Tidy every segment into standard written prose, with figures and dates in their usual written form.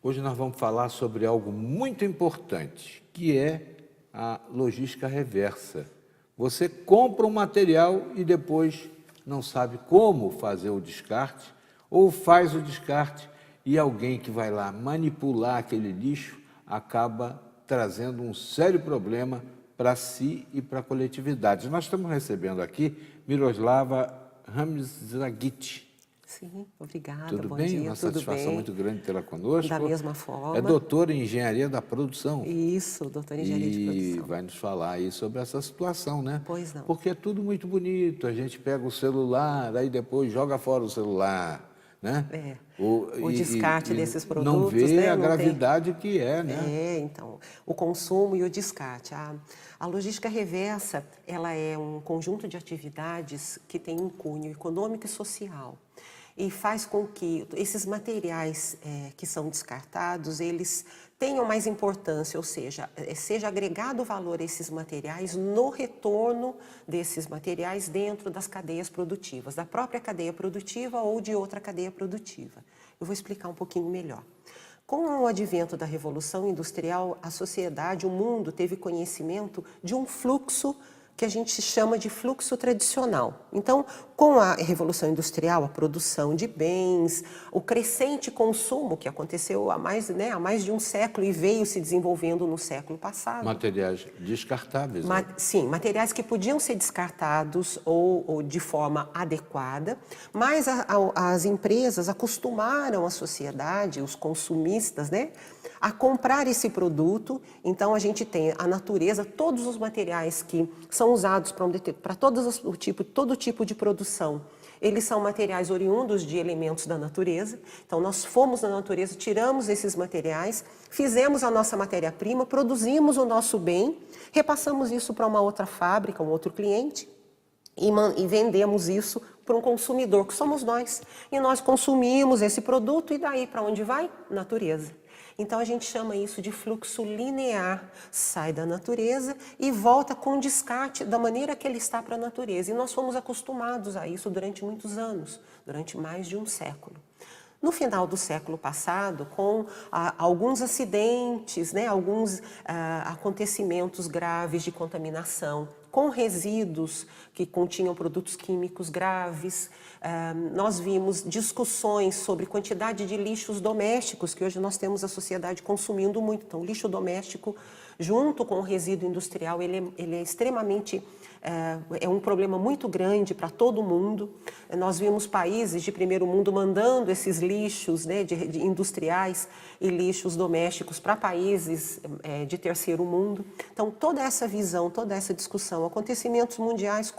Hoje nós vamos falar sobre algo muito importante, que é a logística reversa. Você compra um material e depois não sabe como fazer o descarte, ou faz o descarte e alguém que vai lá manipular aquele lixo acaba trazendo um sério problema para si e para a coletividade. Nós estamos recebendo aqui Miroslava Hamzraguic. Sim, obrigada, Tudo bom bem? dia, Uma tudo satisfação bem? muito grande tê-la conosco. Da mesma forma. É doutora em engenharia da produção. Isso, doutora em engenharia de E produção. vai nos falar aí sobre essa situação, né? Pois não. Porque é tudo muito bonito, a gente pega o celular, aí depois joga fora o celular, né? É, o descarte desses produtos, não vê né? a Não tem... gravidade que é, né? Então, o consumo e o descarte. A logística reversa, ela é um conjunto de atividades que tem um cunho econômico e social. E faz com que esses materiais que são descartados, eles tenham mais importância, ou seja, seja agregado valor a esses materiais no retorno desses materiais dentro das cadeias produtivas, da própria cadeia produtiva ou de outra cadeia produtiva. Eu vou explicar um pouquinho melhor. Com o advento da Revolução Industrial, a sociedade, o mundo teve conhecimento de um fluxo que a gente chama de fluxo tradicional. Então, com a Revolução Industrial, a produção de bens, o crescente consumo que aconteceu há mais de um século e veio se desenvolvendo no século passado. Materiais descartáveis. Né? Sim, materiais que podiam ser descartados ou de forma adequada, mas as empresas acostumaram a sociedade, os consumistas, né, a comprar esse produto. Então, a gente tem a natureza, todos os materiais que são usados para todo tipo de produção. Eles são materiais oriundos de elementos da natureza. Então, nós fomos na natureza, tiramos esses materiais, fizemos a nossa matéria-prima, produzimos o nosso bem, repassamos isso para uma outra fábrica, um outro cliente, e vendemos isso para um consumidor, que somos nós. E nós consumimos esse produto e daí para onde vai? Natureza. Então, a gente chama isso de fluxo linear. Sai da natureza e volta com descarte da maneira que ele está para a natureza. E nós fomos acostumados a isso durante muitos anos, durante mais de um século. No final do século passado, com alguns acidentes, né, alguns acontecimentos graves de contaminação, com resíduos que continham produtos químicos graves, nós vimos discussões sobre quantidade de lixos domésticos, que hoje nós temos a sociedade consumindo muito. Então, o lixo doméstico, junto com o resíduo industrial, ele é extremamente... É um problema muito grande para todo mundo. Nós vimos países de primeiro mundo mandando esses lixos, né, de industriais e lixos domésticos para países de terceiro mundo. Então, toda essa visão, toda essa discussão, acontecimentos mundiais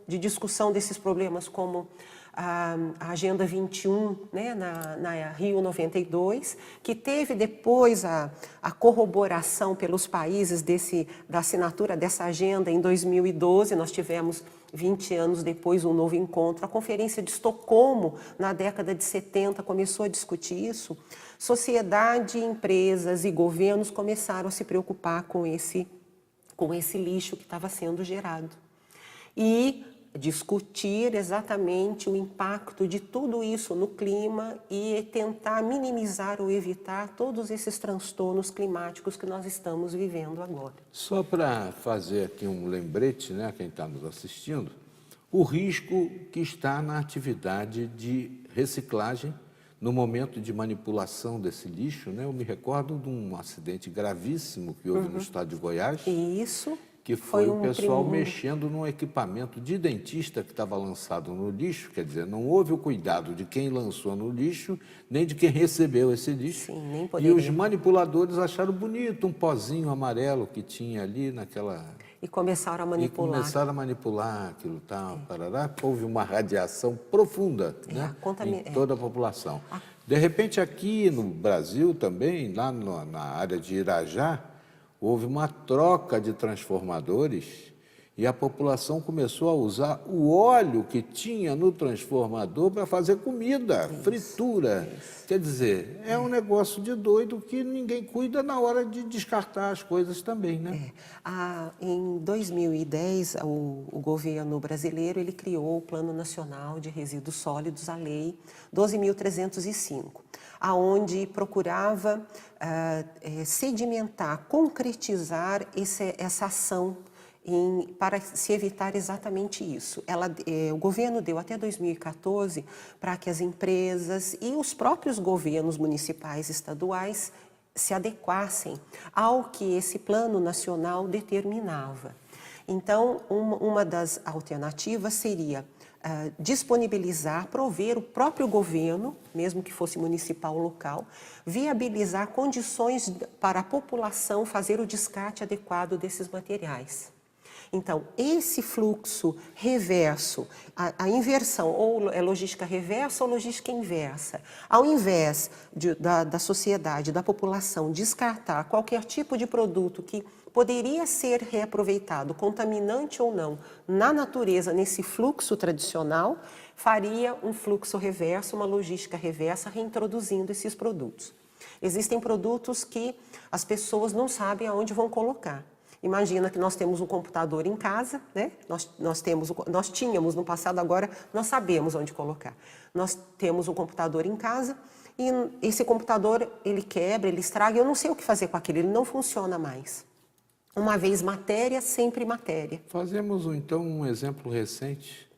de discussão desses problemas, como a Agenda 21, né, na Rio 92, que teve depois a corroboração pelos países da assinatura dessa agenda em 2012. Nós tivemos, 20 anos depois, um novo encontro. A Conferência de Estocolmo, na década de 70, começou a discutir isso. Sociedade, empresas e governos começaram a se preocupar com esse lixo que estava sendo gerado. E discutir exatamente o impacto de tudo isso no clima e tentar minimizar ou evitar todos esses transtornos climáticos que nós estamos vivendo agora. Só para fazer aqui um lembrete, né, quem está nos assistindo, o risco que está na atividade de reciclagem no momento de manipulação desse lixo, né? Eu me recordo de um acidente gravíssimo que houve no estado de Goiás. Isso. Que foi o pessoal mexendo num equipamento de dentista que estava lançado no lixo, quer dizer, não houve o cuidado de quem lançou no lixo, nem de quem recebeu esse lixo. Sim, nem poderia. E os manipuladores acharam bonito um pozinho amarelo que tinha ali naquela... E começaram a manipular. E começaram a manipular aquilo tal, parará. Houve uma radiação profunda, né, em toda a população. De repente, aqui no Brasil também, lá na área de Irajá, houve uma troca de transformadores e a população começou a usar o óleo que tinha no transformador para fazer comida, fritura. Quer dizer, é um negócio de doido que ninguém cuida na hora de descartar as coisas também, né? Em 2010, o governo brasileiro ele criou o Plano Nacional de Resíduos Sólidos, a Lei 12.305, aonde procurava sedimentar, concretizar essa ação para se evitar exatamente isso. O governo deu até 2014 para que as empresas e os próprios governos municipais e estaduais se adequassem ao que esse plano nacional determinava. Então, uma das alternativas seria disponibilizar, prover o próprio governo, mesmo que fosse municipal ou local, viabilizar condições para a população fazer o descarte adequado desses materiais. Então, esse fluxo reverso, a inversão, ou é logística reversa ou logística inversa, ao invés da sociedade, da população, descartar qualquer tipo de produto que poderia ser reaproveitado, contaminante ou não, na natureza, nesse fluxo tradicional, faria um fluxo reverso, uma logística reversa, reintroduzindo esses produtos. Existem produtos que as pessoas não sabem aonde vão colocar. Imagina que nós temos um computador em casa, né? Nós tínhamos no passado, agora nós sabemos onde colocar. Nós temos um computador em casa e esse computador, ele quebra, ele estraga, eu não sei o que fazer com aquilo, ele não funciona mais. Uma vez matéria, sempre matéria. Fazemos, então, um exemplo recente.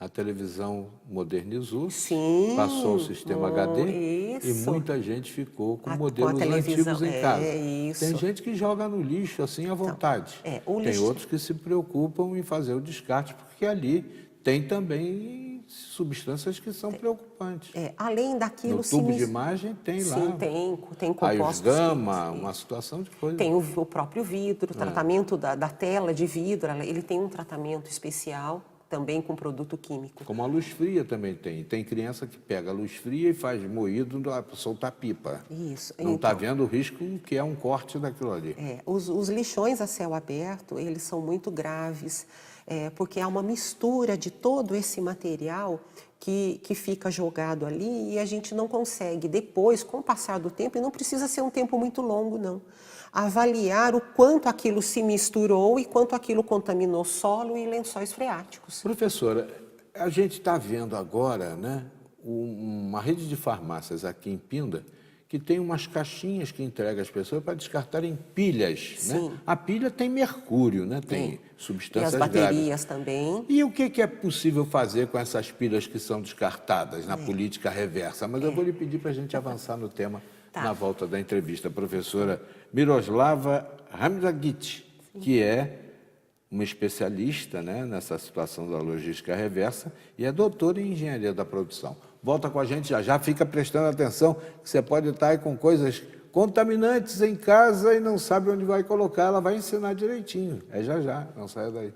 A televisão modernizou, passou o sistema HD isso. e muita gente ficou com modelos antigos em casa. Tem gente que joga no lixo assim à vontade. Tem outros que se preocupam em fazer o descarte, porque ali tem também substâncias que são preocupantes. Além daquilo... No tubo de imagem tem lá. Sim, tem compostos. Gama, uma situação de coisa. Tem o próprio vidro, o tratamento da tela de vidro, ele tem um tratamento especial, também com produto químico. Como a luz fria também tem. Tem criança que pega a luz fria e faz moído para soltar pipa. Isso. Não está vendo o risco que é um corte daquilo ali. Os lixões a céu aberto, eles são muito graves, porque há uma mistura de todo esse material que fica jogado ali e a gente não consegue depois, com o passar do tempo, e não precisa ser um tempo muito longo, não, avaliar o quanto aquilo se misturou e quanto aquilo contaminou solo e lençóis freáticos. Professora, a gente está vendo agora, né, uma rede de farmácias aqui em Pinda que tem umas caixinhas que entrega às pessoas para descartarem pilhas. Sim. Né? A pilha tem mercúrio, né? Tem substâncias graves. E as baterias também. E o que é possível fazer com essas pilhas que são descartadas na política reversa? Mas eu vou lhe pedir para a gente avançar no tema na volta da entrevista. Professora Miroslava Hamzagic, que é uma especialista, né, nessa situação da logística reversa e é doutora em engenharia da produção. Volta com a gente já, fica prestando atenção que você pode estar aí com coisas contaminantes em casa e não sabe onde vai colocar, ela vai ensinar direitinho. Já, não saia daí.